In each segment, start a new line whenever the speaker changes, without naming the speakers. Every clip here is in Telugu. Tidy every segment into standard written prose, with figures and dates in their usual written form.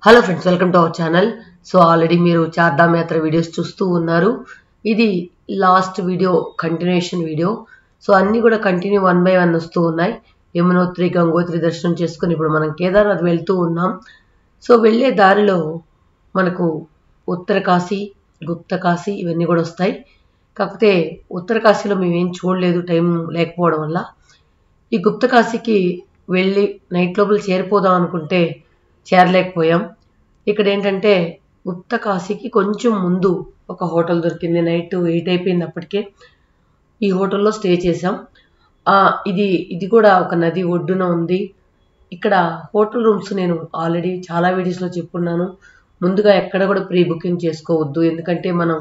Hello friends, welcome to our channel. So already మీరు చార్ధామ్ యాత్ర వీడియోస్ చూస్తూ ఉన్నారు. ఇది last video continuation video. So అన్నీ కూడా కంటిన్యూ 1 by 1 వస్తూ ఉన్నాయి. యమునోత్రి, గంగోత్రి దర్శనం చేసుకుని ఇప్పుడు మనం కేదార్నాథ్ వెళ్తూ ఉన్నాం. సో వెళ్ళే దారిలో మనకు ఉత్తర కాశీ, గుప్త కాశీ ఇవన్నీ కూడా వస్తాయి. కాకపోతే ఉత్తర కాశీలో మేమేం చూడలేదు టైం లేకపోవడం వల్ల. ఈ గుప్త కాశీకి వెళ్ళి నైట్ లోపల చేరిపోదాం అనుకుంటే చేరలేకపోయాం. ఇక్కడ ఏంటంటే గుప్త కాశీకి కొంచెం ముందు ఒక హోటల్ దొరికింది. నైట్ 8 అయిపోయింది. అప్పటికే ఈ హోటల్లో స్టే చేసాం. ఇది కూడా ఒక నది ఒడ్డున ఉంది. ఇక్కడ హోటల్ రూమ్స్ నేను ఆల్రెడీ చాలా వీడియోస్లో చెప్పున్నాను. ముందుగా ఎక్కడ కూడా ప్రీ బుకింగ్ చేసుకోవద్దు, ఎందుకంటే మనం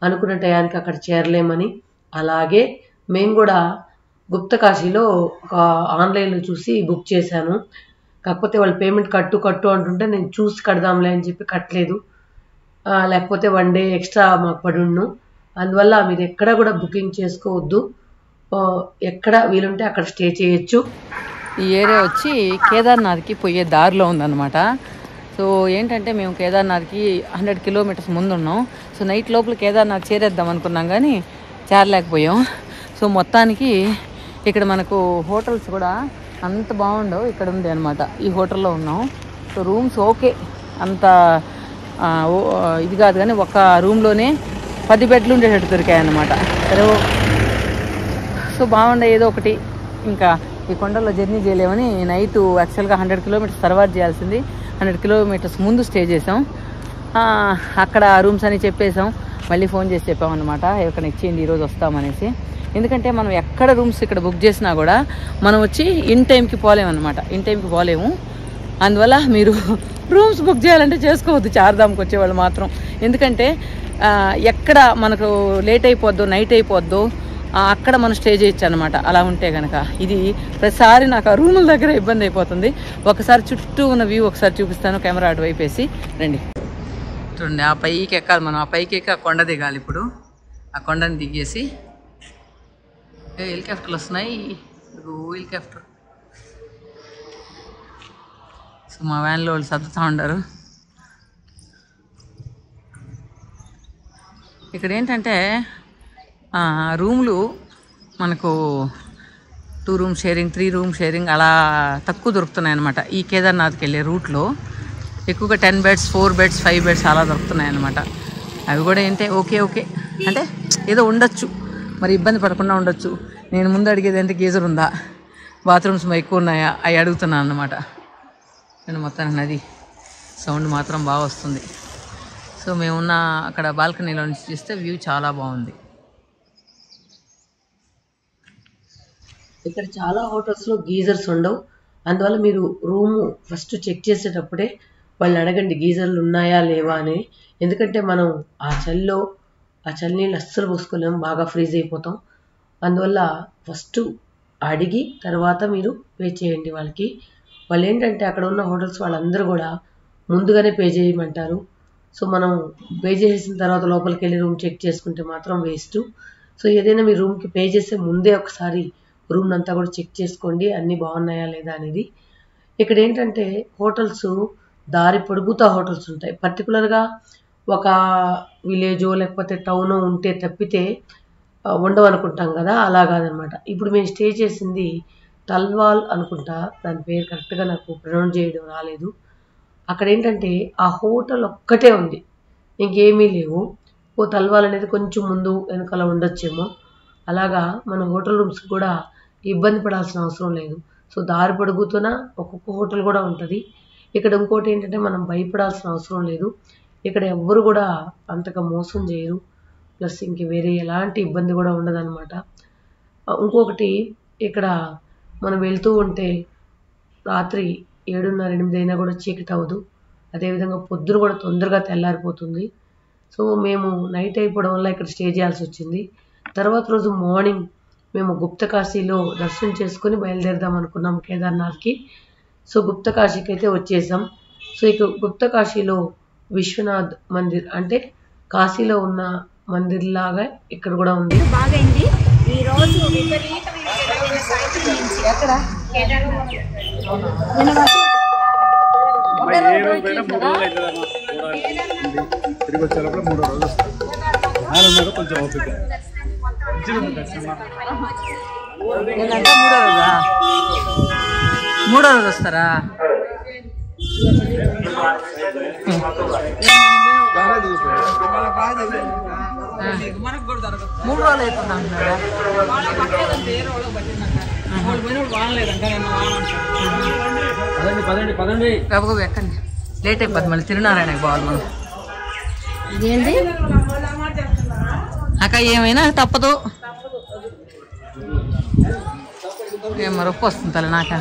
అనుకున్న టయానికి అక్కడ చేరలేమని. అలాగే మేము కూడా గుప్త కాశీలో ఒక ఆన్లైన్లో చూసి బుక్ చేశాను. కాకపోతే వాళ్ళు పేమెంట్ కట్టు అంటుంటే నేను చూసి కడదాంలే అని చెప్పి కట్టలేదు. లేకపోతే 1 day ఎక్స్ట్రా మాకు పడును. అందువల్ల మీరు ఎక్కడ కూడా బుకింగ్ చేసుకోవద్దు. ఎక్కడ వీలుంటే అక్కడ స్టే చేయొచ్చు.
ఈ ఏరియా వచ్చి కేదార్నాథ్కి పోయే దారిలో ఉందన్నమాట. సో ఏంటంటే మేము కేదార్నాథ్కి 100 kilometers ముందు ఉన్నాం. సో నైట్ లోపల కేదార్నాథ్ చేరేద్దాం అనుకున్నాం కానీ చేరలేకపోయాం. సో మొత్తానికి ఇక్కడ మనకు హోటల్స్ కూడా అంత బాగుండవు. ఇక్కడ ఉంది అనమాట, ఈ హోటల్లో ఉన్నాం. సో రూమ్స్ ఓకే, అంత ఇది కాదు కానీ ఒక రూమ్లోనే 10 బెడ్లు ఉండేటట్టు దొరికాయి అన్నమాట. సరే, సో బాగుండే ఏదో ఒకటి. ఇంకా ఈ కొండల్లో జర్నీ చేయలేమని నైట్ యాక్చువల్గా 100 kilometers తర్వాత చేయాల్సింది 100 kilometers ముందు స్టే చేసాం. అక్కడ రూమ్స్ అని చెప్పేసాం. మళ్ళీ ఫోన్ చేసి చెప్పామన్నమాట, ఎక్కడ ఇచ్చేయండి ఈరోజు వస్తామనేసి. ఎందుకంటే మనం ఎక్కడ రూమ్స్ ఇక్కడ బుక్ చేసినా కూడా మనం వచ్చి ఇన్ టైంకి పోలేము. అందువల్ల మీరు రూమ్స్ బుక్ చేయాలంటే చేసుకోవద్దు చార్ధామ్కి వచ్చేవాళ్ళు మాత్రం. ఎందుకంటే ఎక్కడ మనకు లేట్ అయిపోద్దు, నైట్ అయిపోద్దు, అక్కడ మనం స్టే చేయొచ్చు అనమాట. అలా ఉంటే కనుక ఇది ప్రతిసారి నాకు ఆ రూముల దగ్గర ఇబ్బంది అయిపోతుంది. ఒకసారి చుట్టూ ఉన్న వ్యూ ఒకసారి చూపిస్తాను, కెమెరా అటువైపు వేసి రండి. చూడండి, ఆ పైకి ఎక్కాలి మనం. ఆ పైకి ఎక్కి ఆ కొండ దిగాలి. ఇప్పుడు ఆ కొండని దిగేసి హెలికాప్టర్లు వస్తున్నాయి. హెలికాప్టర్. సో మా వ్యాన్లో వాళ్ళు సర్దుతూ ఉంటారు. ఇక్కడ ఏంటంటే రూమ్లు మనకు 2 room షేరింగ్, 3 room షేరింగ్ అలా తక్కువ దొరుకుతున్నాయి అన్నమాట. ఈ కేదార్నాథ్కి వెళ్ళే రూట్లో ఎక్కువగా 10 beds, 4 beds, 5 beds అలా దొరుకుతున్నాయి అన్నమాట. అవి కూడా ఏంటంటే ఓకే అంటే ఏదో ఉండొచ్చు, మరి ఇబ్బంది పడకుండా ఉండొచ్చు. నేను ముందు అడిగేది అంటే గీజర్ ఉందా, బాత్రూమ్స్ ఎక్కువ ఉన్నాయా అవి అడుగుతున్నాను అన్నమాట. నేను మొత్తం నది సౌండ్ మాత్రం బాగా వస్తుంది. సో మేమున్న అక్కడ బాల్కనీలో నుంచి చూస్తే వ్యూ చాలా బాగుంది.
ఇక్కడ చాలా హోటల్స్లో గీజర్స్ ఉండవు. అందువల్ల మీరు రూము ఫస్ట్ చెక్ చేసేటప్పుడే వాళ్ళని అడగండి గీజర్లు ఉన్నాయా లేవా అని. ఎందుకంటే మనం ఆ చలి నీళ్ళు అస్సలు పోసుకోలేము, బాగా ఫ్రీజ్ అయిపోతాం. అందువల్ల ఫస్ట్ అడిగి తర్వాత మీరు పే చేయండి వాళ్ళకి. వాళ్ళు ఏంటంటే అక్కడ ఉన్న హోటల్స్ వాళ్ళందరూ కూడా ముందుగానే పే చేయమంటారు. సో మనం పే చేసిన తర్వాత లోపలికి వెళ్ళి రూమ్ చెక్ చేసుకుంటే మాత్రం వేస్ట్. సో ఏదైనా మీ రూమ్కి పే చేసే ముందే ఒకసారి రూమ్ అంతా కూడా చెక్ చేసుకోండి, అన్నీ బాగున్నాయా లేదా అనేది. ఇక్కడ ఏంటంటే హోటల్స్ దారి పొడుగుతా హోటల్స్ ఉంటాయి. పర్టికులర్గా ఒక విలేజో లేకపోతే టౌనో ఉంటే తప్పితే ఉండవు అనుకుంటాం కదా, అలా కాదనమాట. ఇప్పుడు మేము స్టే చేసింది తల్వాల్ అనుకుంటా, దాని పేరు కరెక్ట్గా నాకు ప్రొనౌన్స్ చేయడం రాలేదు. అక్కడ ఏంటంటే ఆ హోటల్ ఒక్కటే ఉంది, ఇంకేమీ లేవు. తల్వాల్ అనేది కొంచెం ముందు వెనకాల ఉండొచ్చేమో. అలాగా మన హోటల్ రూమ్స్ కూడా ఇబ్బంది పడాల్సిన అవసరం లేదు. సో దారి పొడుగుతున్న ఒక్కొక్క హోటల్ కూడా ఉంటుంది. ఇక్కడ ఇంకోటి ఏంటంటే మనం భయపడాల్సిన అవసరం లేదు. ఇక్కడ ఎవ్వరు కూడా అంతగా మోసం చేయరు, ప్లస్ ఇంక వేరే ఎలాంటి ఇబ్బంది కూడా ఉండదన్నమాట. ఇంకొకటి, ఇక్కడ మనం వెళ్తూ ఉంటే రాత్రి 7:30, 8 అయినా కూడా చీకటి అవ్వదు. అదేవిధంగా పొద్దున కూడా తొందరగా తెల్లారిపోతుంది. సో మేము నైట్ అయిపోవడం వల్ల ఇక్కడ స్టే చేయాల్సి వచ్చింది. తర్వాత రోజు మార్నింగ్ మేము గుప్త కాశీలో దర్శనం చేసుకొని బయలుదేరదాం అనుకున్నాం కేదార్నాథ్కి. సో గుప్త కాశీకి అయితే వచ్చేసాం. సో ఇక గుప్త కాశీలో విశ్వనాథ్ మందిర్ అంటే కాశీలో ఉన్న మందిర్ లాగా ఇక్కడ కూడా ఉంది.
బాగైంది ఈ రోజు విపరీతమైన సాయంత్రం నుంచి ఎక్కడ కేదార్నాథ్
తిరిగి వచ్చేటప్పుడు 3 రోజులు వస్తారు. కొంచెం ఓపిక.
మూడో రోజు వస్తారా? 3 రోజులు అవుతుందా? గబగబు ఎక్కండి, లేట్ అయిపోద్ది మళ్ళీ తిరునారాయణకి పోవాలి మనం.
ఇదేంటి
అక్క ఏమైనా తప్పదు. ఏం రొప్పి వస్తుంది తల నాక.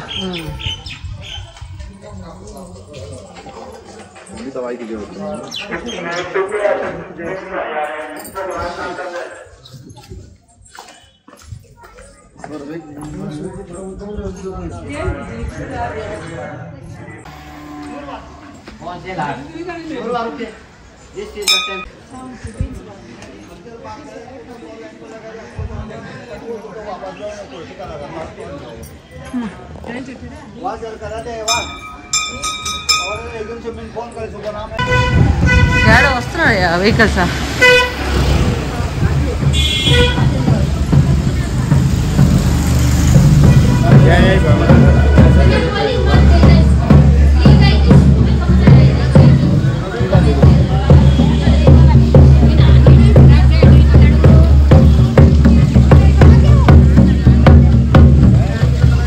ఏడో వస్తున్నాయా వెహికల్సా?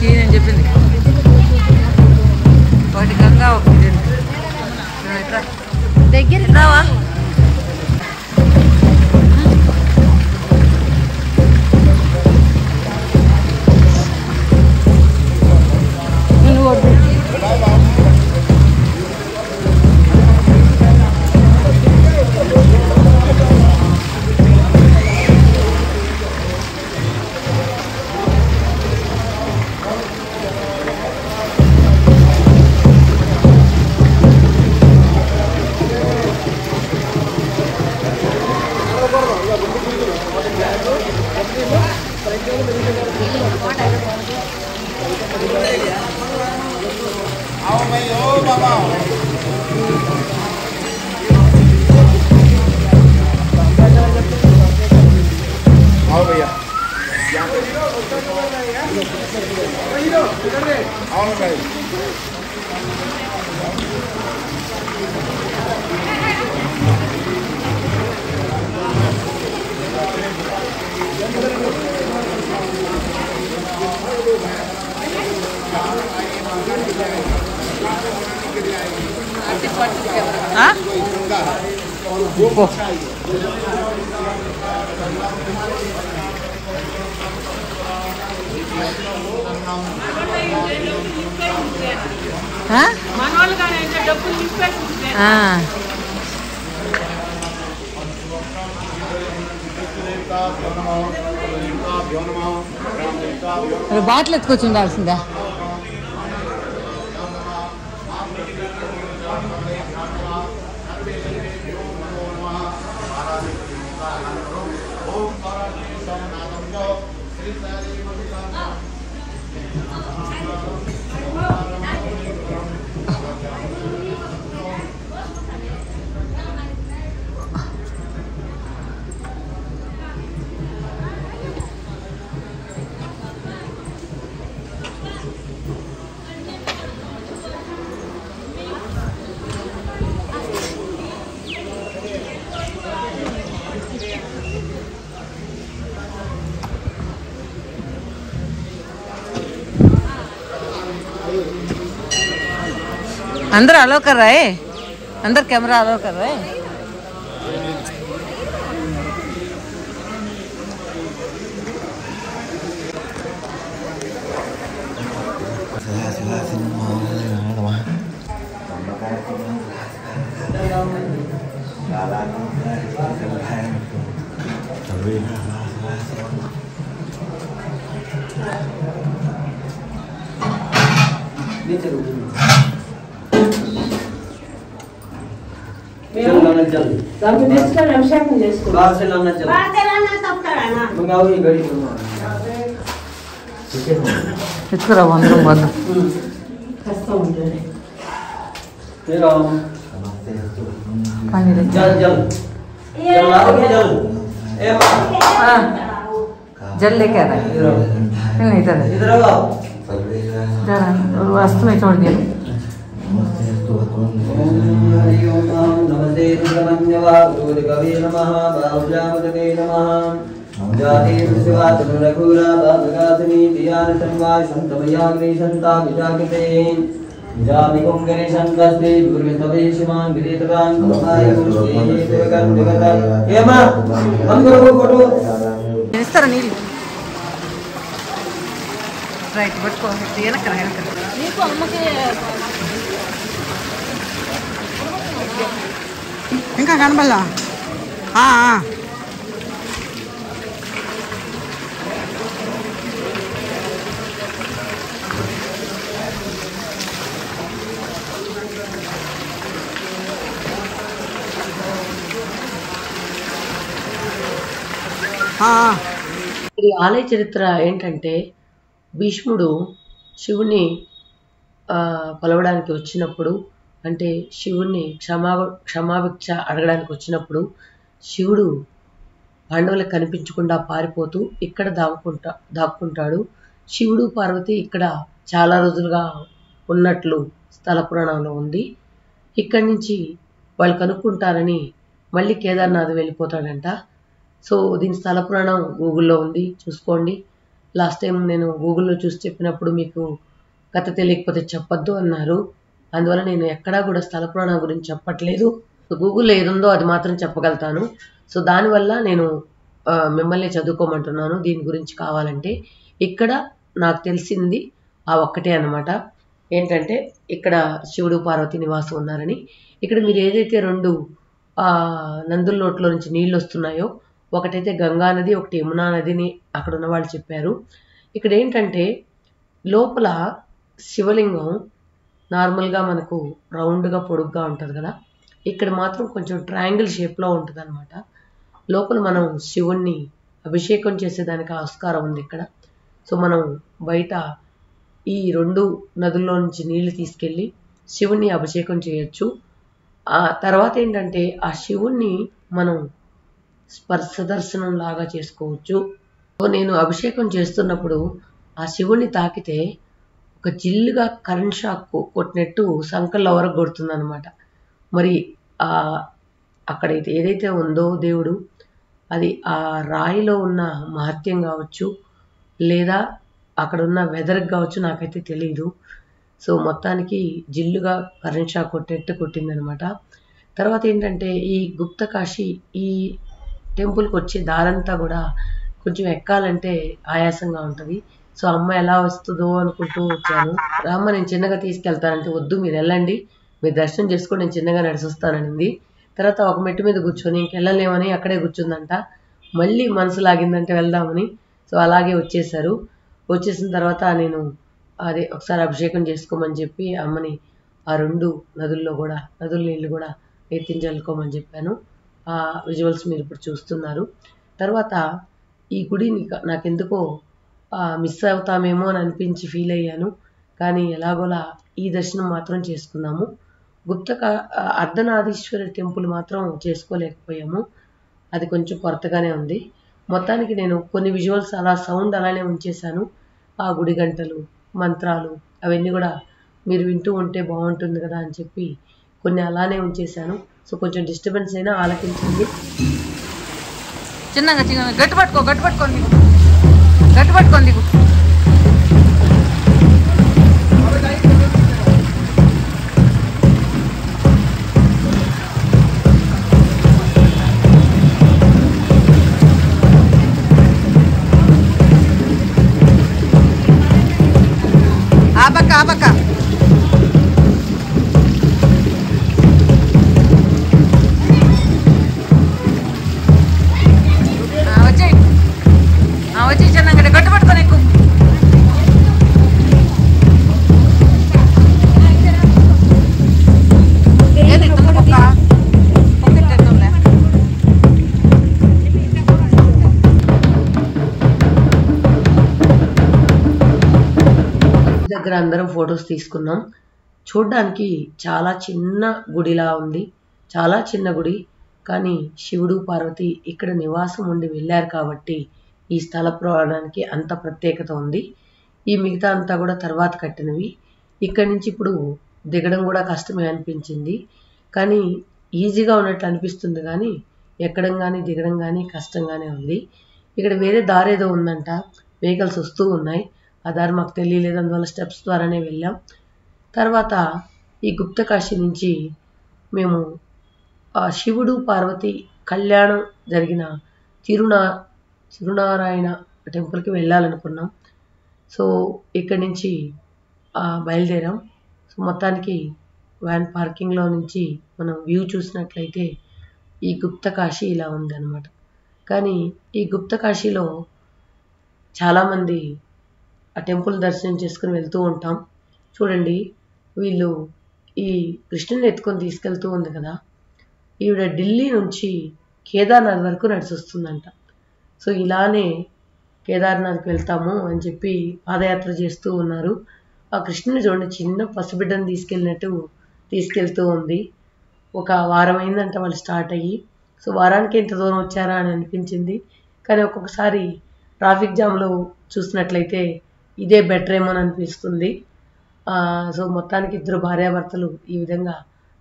నేను చెప్పింది ఒకటి గంగా ఒకటి దగ్గర రావా? బాటిల్ ఎత్తుకొచ్చి ఉండాల్సిందా? अंदर अलाउ कर रहा है, अंदर कैमरा अलाउ कर रहा है। पानी दे
जल जल जल ला दे जल ए
हाँ जल लेके आ रहा है नहीं इधर
इधर आओ
इधर वास्तु में छोड़ दिया
हरि ओम नमस्ते सुब्रह्मण्यवा गुरुकवे नमः बाहुजामदे नमः जाति शिवातनु रघुरा बाबगासनी दियान संवा संतमयाग्नि संता विजागते जामि कुंगरे संकस्ते गुरुतवे शिवां गिरितवां कमाय गुरुते देवगं देवता येमा मंगलो फोटो
इस्तारा नील राइट पట్టుకో వెనక
నీకు అమ్మకి
ఇంకా కనబడలా
ఈ ఆలయ చరిత్ర ఏంటంటే భీష్ముడు శివుని కొలవడానికి వచ్చినప్పుడు అంటే శివుణ్ణి క్షమాభిక్ష అడగడానికి వచ్చినప్పుడు శివుడు పాండవులకు కనిపించకుండా పారిపోతూ ఇక్కడ దాక్కుంటాడు. శివుడు పార్వతి ఇక్కడ చాలా రోజులుగా ఉన్నట్లు స్థల పురాణంలో ఉంది. ఇక్కడి నుంచి వాళ్ళు కనుక్కుంటారని మళ్ళీ కేదార్నాథ్ వెళ్ళిపోతాడంట. సో దీని స్థల పురాణం గూగుల్లో ఉంది, చూసుకోండి. లాస్ట్ టైం నేను గూగుల్లో చూసి చెప్పినప్పుడు మీకు కథ తెలియకపోతే చెప్పొద్దు అన్నారు. అందువల్ల నేను ఎక్కడా కూడా స్థల పురాణం గురించి చెప్పట్లేదు. గూగుల్లో ఏదుందో అది మాత్రం చెప్పగలుగుతాను. సో దానివల్ల నేను మిమ్మల్ని చదువుకోమంటున్నాను. దీని గురించి కావాలంటే ఇక్కడ నాకు తెలిసింది ఆ ఒక్కటే అన్నమాట. ఏంటంటే ఇక్కడ శివుడు పార్వతి నివాసం ఉన్నారని. ఇక్కడ మీరు ఏదైతే 2 నందుల నోట్లో నుంచి నీళ్ళు వస్తున్నాయో, ఒకటైతే గంగా నది, ఒకటి యమునా నదిని అక్కడ ఉన్న వాళ్ళు చెప్పారు. ఇక్కడ ఏంటంటే లోపల శివలింగం నార్మల్గా మనకు రౌండ్గా పొడుగ్గా ఉంటుంది కదా, ఇక్కడ మాత్రం కొంచెం ట్రయాంగిల్ షేప్లో ఉంటుంది అనమాట. లోపల మనం శివుణ్ణి అభిషేకం చేసేదానికి ఆస్కారం ఉంది ఇక్కడ. సో మనం బయట ఈ 2 నదుల్లో నుంచి నీళ్లు తీసుకెళ్ళి శివుణ్ణి అభిషేకం చేయొచ్చు. ఆ తర్వాత ఏంటంటే ఆ శివుణ్ణి మనం స్పర్శ దర్శనం లాగా చేసుకోవచ్చు. సో నేను అభిషేకం చేస్తున్నప్పుడు ఆ శివుణ్ణి తాకితే ఒక జిల్లుగా కరెంట్ షాక్ కొట్టినట్టు సంకల్లో వరకు కొడుతుంది అనమాట. మరి అక్కడ ఏదైతే ఉందో దేవుడు, అది ఆ రాయిలో ఉన్న మహత్యం కావచ్చు, లేదా అక్కడ ఉన్న వెదర్కి కావచ్చు, నాకైతే తెలియదు. సో మొత్తానికి జిల్లుగా కరెంట్ షాక్ కొట్టినట్టు కొట్టిందనమాట. తర్వాత ఏంటంటే ఈ గుప్త కాశీ ఈ టెంపుల్కి వచ్చే దారంతా కూడా కొంచెం ఎక్కాలంటే ఆయాసంగా ఉంటుంది. సో అమ్మ ఎలా వస్తుందో అనుకుంటూ వచ్చాను. రామ్మ నేను చిన్నగా తీసుకెళ్తానంటే, వద్దు మీరు వెళ్ళండి, మీరు దర్శనం చేసుకొని నేను చిన్నగా నడిచొస్తాననింది. తర్వాత ఒక మెట్టు మీద కూర్చొని ఇంకెళ్ళలేమని అక్కడే కూర్చుందంట. మళ్ళీ మనసు లాగిందంటే వెళ్దామని. సో అలాగే వచ్చేసారు. వచ్చేసిన తర్వాత నేను అదే ఒకసారి అభిషేకం చేసుకోమని చెప్పి అమ్మని ఆ 2 నదుల నీళ్ళు కూడా ఎత్తించల్లుకోమని చెప్పాను. ఆ విజువల్స్ మీరు ఇప్పుడు చూస్తున్నారు. తర్వాత ఈ గుడిని నాకెందుకో మిస్ అవుతామేమో అని అనిపించి ఫీల్ అయ్యాను. కానీ ఎలాగోలా ఈ దర్శనం మాత్రం చేసుకున్నాము. అర్ధనారీశ్వరి టెంపుల్ మాత్రం చేసుకోలేకపోయాము. అది కొంచెం కొరతగానే ఉంది. మొత్తానికి నేను కొన్ని విజువల్స్ అలా సౌండ్ అలానే ఉంచేశాను. ఆ గుడి గంటలు, మంత్రాలు అవన్నీ కూడా మీరు వింటూ ఉంటే బాగుంటుంది కదా అని చెప్పి కొన్ని అలానే ఉంచేశాను. సో కొంచెం డిస్టర్బెన్స్ అయినా ఆలకించండి.
చిన్నగా గట్టి పట్టుకోండి ఆ పక్క వచ్చి చిన్నగా గట్టి పట్టుకొని ఎక్కువ
దగ్గర అందరం ఫొటోస్ తీసుకున్నాం. చూడ్డానికి చాలా చిన్న గుడిలా ఉంది. చాలా చిన్న గుడి. కానీ శివుడు పార్వతి ఇక్కడ నివాసం ఉండి వెళ్ళారు కాబట్టి ఈ స్థల పురాణానికి అంత ప్రత్యేకత ఉంది. ఈ మిగతా అంతా కూడా తర్వాత కట్టినవి. ఇక్కడి నుంచి ఇప్పుడు దిగడం కూడా కష్టమే అనిపించింది. కానీ ఈజీగా ఉన్నట్టు అనిపిస్తుంది, కానీ ఎక్కడం కానీ దిగడం కానీ కష్టంగానే ఉంది. ఇక్కడ వేరే దారి ఏదో ఉందంట, వెహికల్స్ వస్తూ ఉన్నాయి. ఆ దారి మాకు తెలియలేదు, అందువల్ల స్టెప్స్ ద్వారానే వెళ్ళాం. తర్వాత ఈ గుప్తకాశీ నుంచి మేము శివుడు పార్వతి కళ్యాణం జరిగిన తిరునారాయణ టెంపుల్కి వెళ్ళాలనుకున్నాం. సో ఇక్కడి నుంచి బయలుదేరాం. సో మొత్తానికి వ్యాన్ పార్కింగ్లో నుంచి మనం వ్యూ చూసినట్లయితే ఈ గుప్తకాశీ ఇలా ఉందన్నమాట. కానీ ఈ గుప్తకాశీలో చాలామంది ఆ టెంపుల్ దర్శనం చేసుకుని వెళ్తూ ఉంటాం. చూడండి, వీళ్ళు ఈ కృష్ణుని ఎత్తుకొని తీసుకెళ్తూ ఉంది కదా, ఈవిడ ఢిల్లీ నుంచి కేదార్నాథ్ వరకు నడిచి వస్తుందంట. సో ఇలానే కేదార్నాథ్కి వెళ్తాము అని చెప్పి పాదయాత్ర చేస్తూ ఉన్నారు. ఆ కృష్ణుని చూడండి, చిన్న పసిబిడ్డను తీసుకెళ్తూ ఉంది. ఒక వారం అయిందంట వాళ్ళు స్టార్ట్ అయ్యి. సో వారానికి ఇంత దూరం వచ్చారా అని అనిపించింది. కానీ ఒక్కొక్కసారి ట్రాఫిక్ జామ్లో చూసినట్లయితే ఇదే బెటర్ ఏమో అని అనిపిస్తుంది. సో మొత్తానికి ఇద్దరు భార్యాభర్తలు ఈ విధంగా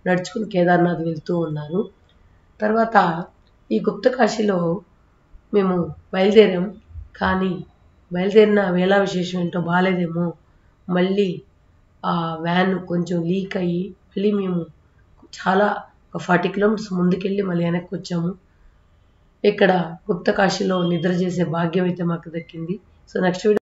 నడుచుకుని కేదార్నాథ్ వెళ్తూ ఉన్నారు. తర్వాత ఈ గుప్తకాశీలో మేము బయలుదేరాం. కానీ బయలుదేరిన వేళ విశేషం ఏంటో బాగాలేదేమో, మళ్ళీ ఆ వ్యాన్ కొంచెం లీక్ అయ్యి మళ్ళీ మేము చాలా ఒక 40 కిలోమీటర్స్ ముందుకెళ్ళి మళ్ళీ వెనక్కి వచ్చాము. ఇక్కడ గుప్తకాశీలో నిద్ర చేసే భాగ్యం అయితే మాకు దక్కింది. So next video